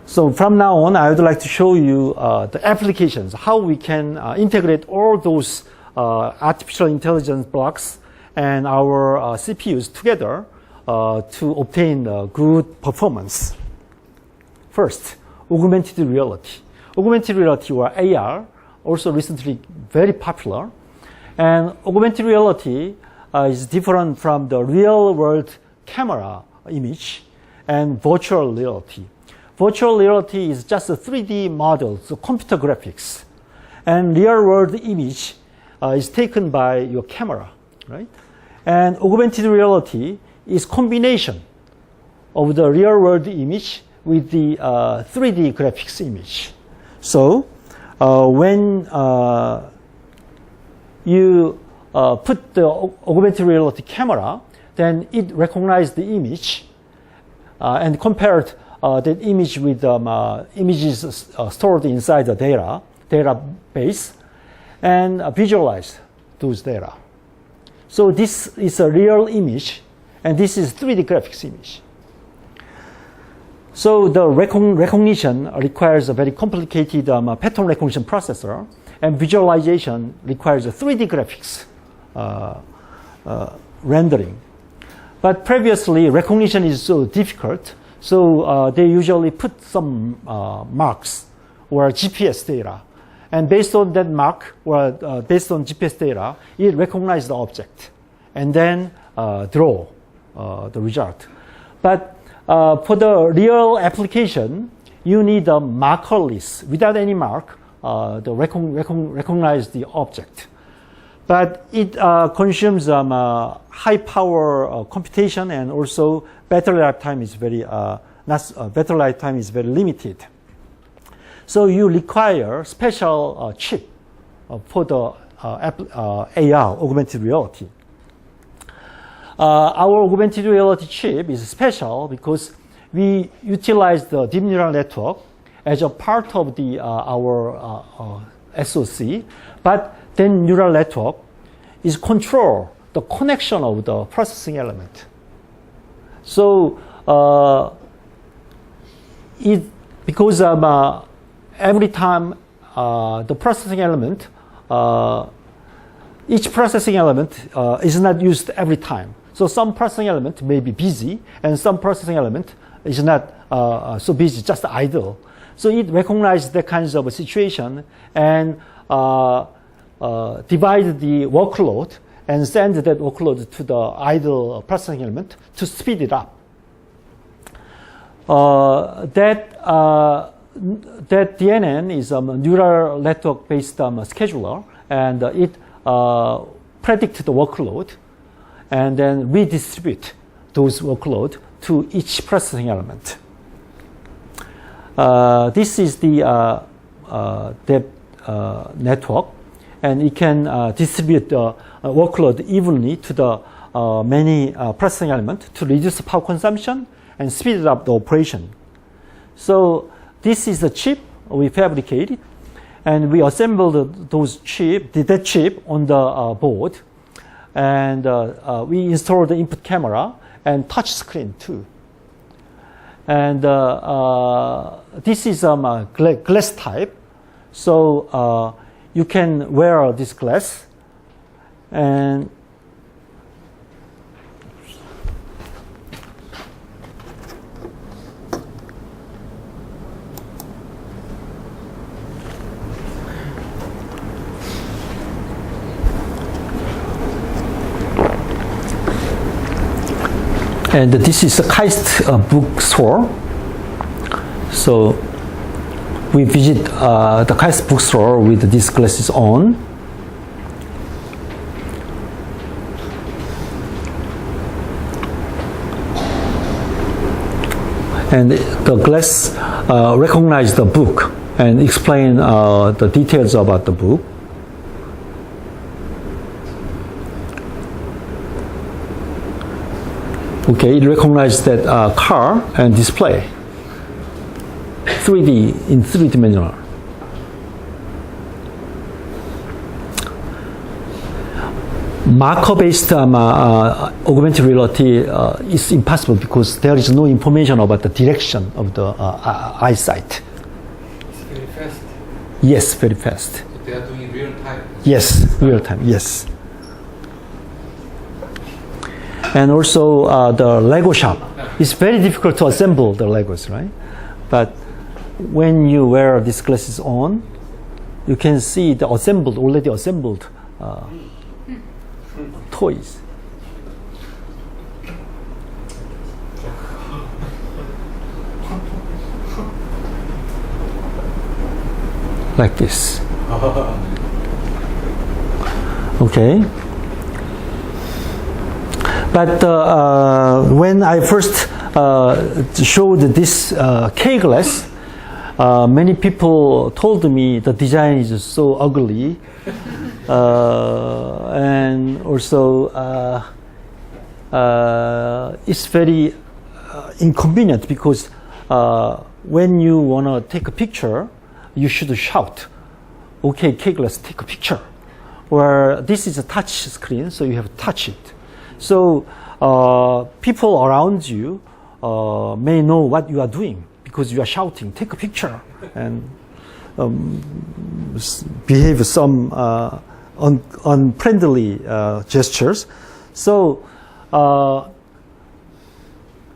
so from now on, I would like to show you the applications, how we can integrate all those artificial intelligence blocks and our CPUs together to obtain good performance. First, augmented reality. Augmented reality, or AR, also recently very popular. And augmented reality is different from the real world camera image and virtual reality. Virtual reality is just a 3D model, so computer graphics. And real world image is taken by your camera, right? And augmented reality is combination of the real world image with the 3D graphics image. So when you put the augmented reality camera, then it recognizes the image and compared that image with images stored inside the database and visualize those data. So this is a real image, and this is 3D graphics image. So the recognition requires a very complicated pattern recognition processor, and visualization requires a 3D graphics rendering. But previously, recognition is so difficult, so they usually put some marks or GPS data. And based on that mark, or based on GPS data, it recognizes the object and then draw the result. But for the real application, you need a markerless, without any mark, to recognize the object. But it consumes high power computation, and also battery lifetime is very limited. So you require special chip for the AR, augmented reality. Our augmented reality chip is special because we utilize the deep neural network as a part of the our SoC, but then neural network is control the connection of the processing element. So because every time the processing element, each processing element is not used every time. So some processing element may be busy, and some processing element is not so busy, just idle. So it recognizes that kinds of a situation and divide the workload and send that workload to the idle processing element to speed it up. That DNN is a neural network-based scheduler, and it predicts the workload and then redistribute those workload to each processing element. This is the network, and it can distribute the workload evenly to the many processing elements to reduce the power consumption and speed up the operation. So this is the chip we fabricated, and we assembled that chip on the board, and we installed the input camera and touch screen too. And this is glass type, so you can wear this glass and this is a Kaist bookstore. So we visit the Kaist bookstore with these glasses on. And the glass recognize the book and explain the details about the book. Okay, it recognizes that car and display. 3D, in three-dimensional. Marker-based augmented reality is impossible because there is no information about the direction of the eyesight. It's very fast. Yes, very fast. So they are doing real time. Yes, real time, yes. And also the Lego shop. It's very difficult to assemble the Legos, right? But when you wear these glasses on, you can see the already assembled toys. Like this. Okay. But when I first showed this K glass, many people told me the design is so ugly, and also it's very inconvenient because when you want to take a picture, you should shout, "Okay, K glass, take a picture." Or this is a touch screen, so you have to touch it. So people around you may know what you are doing because you are shouting, "Take a picture," and behave some unfriendly gestures. So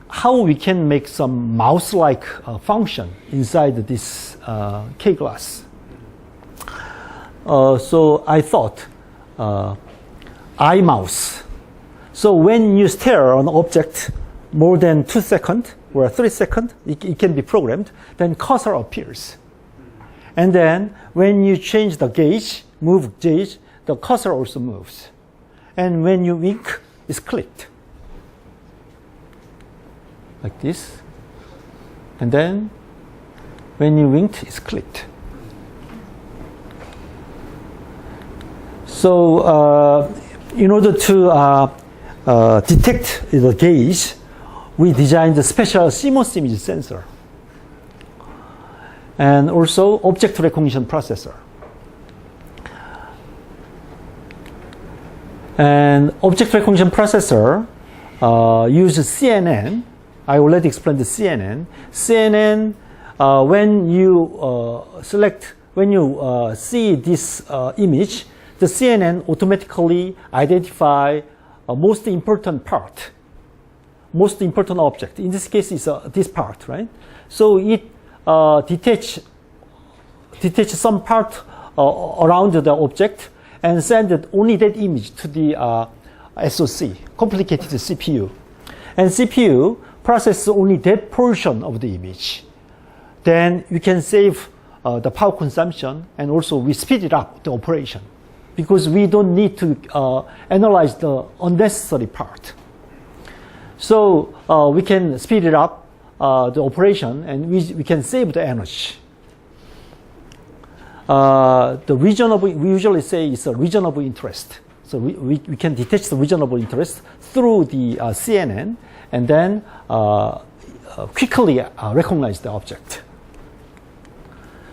how we can make some mouse-like function inside this K glass? So I thought eye mouse. So when you stare on an object more than 2 seconds or 3 seconds, it can be programmed, then cursor appears. And then when you change the gauge, move gauge, the cursor also moves. And when you wink, it's clicked. Like this. And then when you winked, it's clicked. So in order to detect the gauge, we designed a special Cmos image sensor and also object recognition processor. And object recognition processor uses CNN. I already explained the CNN. CNN, when you see this image, the CNN automatically identify most important part, most important object. In this case, is this part, right? So it detach some part around the object and send only that image to the SoC, complicated CPU. And CPU processes only that portion of the image. Then you can save the power consumption, and also we speed it up, the operation, because we don't need to analyze the unnecessary part. So we can speed it up, the operation, and we can save the energy. The region of, we usually say is a region of interest. So we can detect the region of interest through the CNN, and then quickly recognize the object.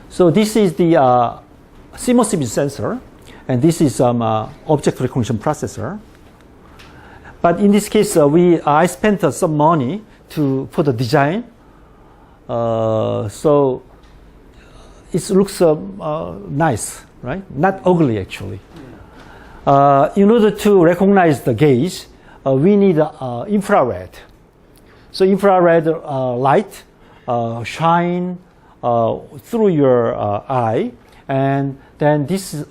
So this is the CMOS image sensor, and this is object recognition processor. But in this case, I spent some money for the design. So it looks nice, right? Not ugly actually. In order to recognize the gaze, we need infrared. So infrared light shine through your eye, and then this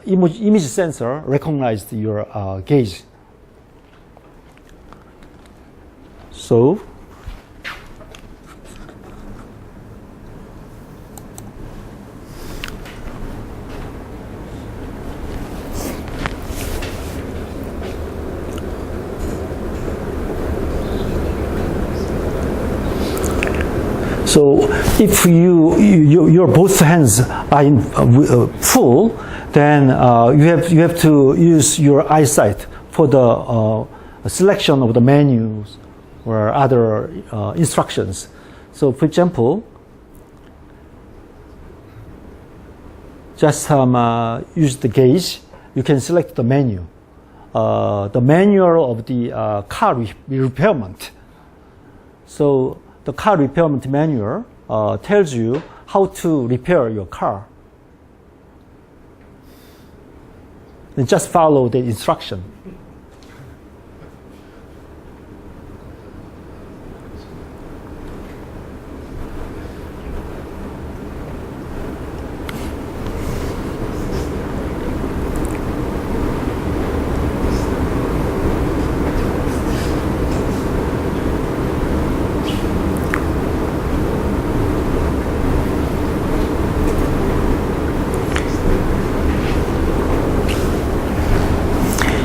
image sensor recognized your gaze. So if your both hands are in, full, then you have to use your eyesight for the selection of the menus or other instructions. So, for example, just use the gaze. You can select the menu. The manual of the car repairment. So the car repairment manual tells you how to repair your car. And just follow the instruction.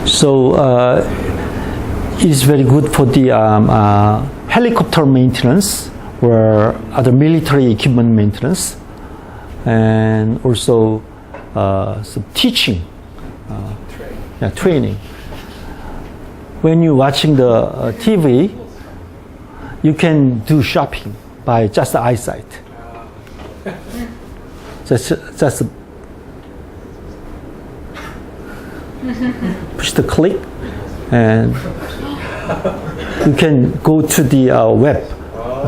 So it is very good for the helicopter maintenance or other military equipment maintenance, and also some teaching, training. When you're watching the TV, you can do shopping by just the eyesight. Just push the click, and you can go to the web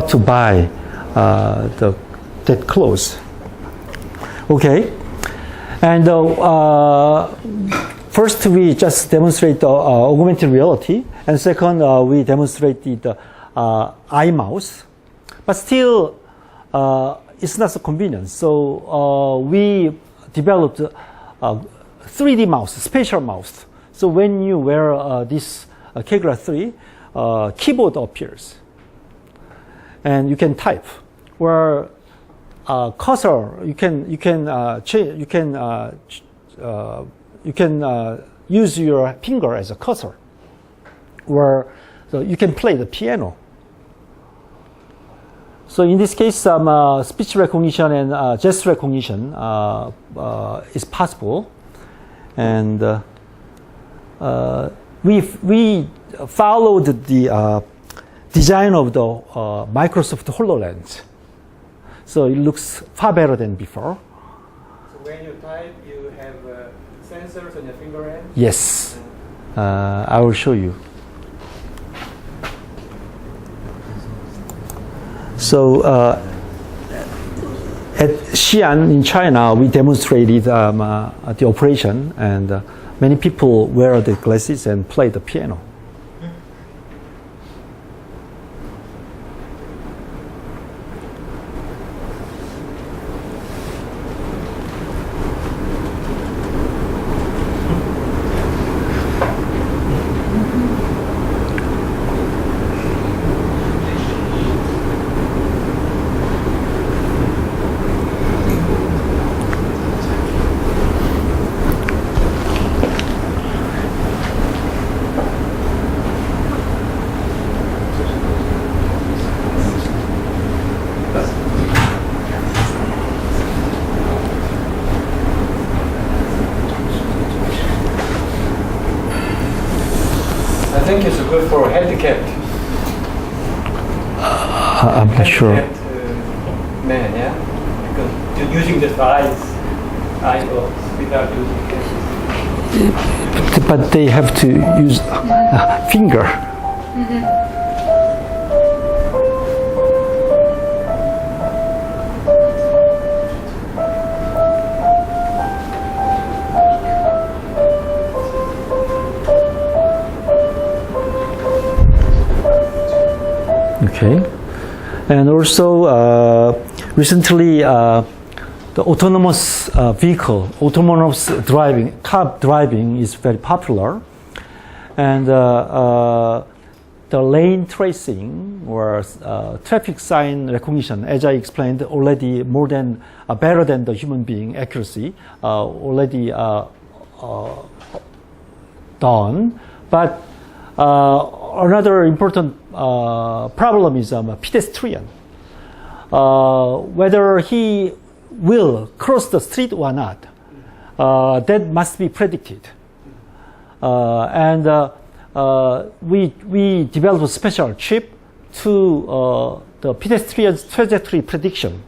to buy that clothes. Okay, and first we just demonstrate the augmented reality, and second we demonstrate the eye mouse, but still it's not so convenient. So we developed 3D mouse, spatial mouse. So when you wear this Kagra 3, keyboard appears, and you can type. Or cursor, you can use your finger as a cursor. Or so you can play the piano. So in this case, speech recognition and gesture recognition is possible. And we followed the design of the Microsoft HoloLens. So it looks far better than before. So when you type, you have sensors on your finger end? Yes. I will show you. So at Xi'an in China, we demonstrated the operation, and many people wear the glasses and play the piano. I think it's good for handicapped. I'm not sure. Man, yeah, because using the eyeballs without using glasses. But they have to use finger. Okay. And also recently the autonomous vehicle, autonomous driving, car driving is very popular. And the lane tracing or traffic sign recognition, as I explained, already better than the human being accuracy, already done. But another important problem is pedestrian. Whether he will cross the street or not, that must be predicted. We developed a special chip to the pedestrian's trajectory prediction.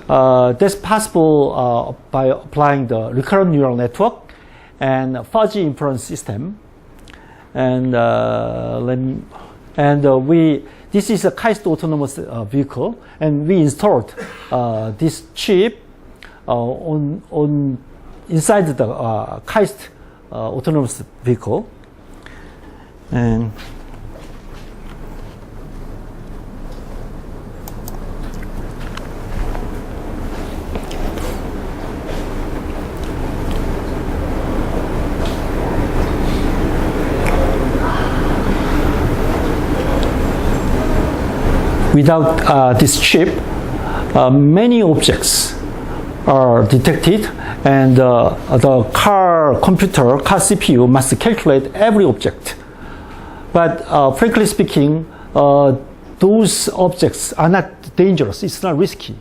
That's possible by applying the recurrent neural network and fuzzy inference system. And this is a Kaist autonomous vehicle, and we installed this chip inside the Kaist autonomous vehicle. And without this chip, many objects are detected, and the car CPU must calculate every object. But frankly speaking, those objects are not dangerous. It's not risky.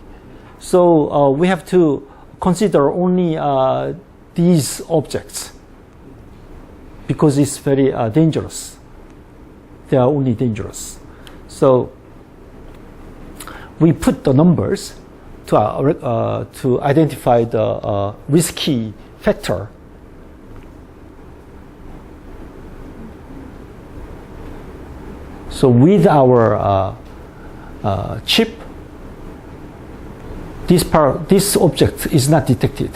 So we have to consider only these objects because it's very dangerous. They are only dangerous. So we put the numbers to identify the risky factor. So with our chip, this object is not detected.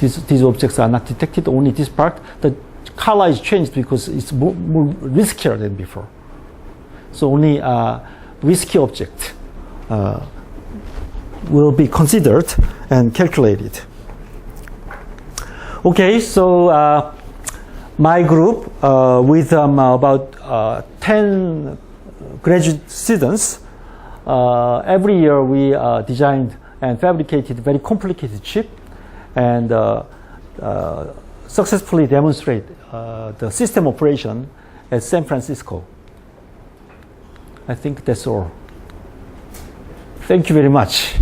These objects are not detected. Only this part. The color is changed because it's more riskier than before. So only risky object will be considered and calculated. Okay, so my group with about 10 graduate students, every year we designed and fabricated very complicated chip and successfully demonstrate the system operation at San Francisco. I think that's all. Thank you very much.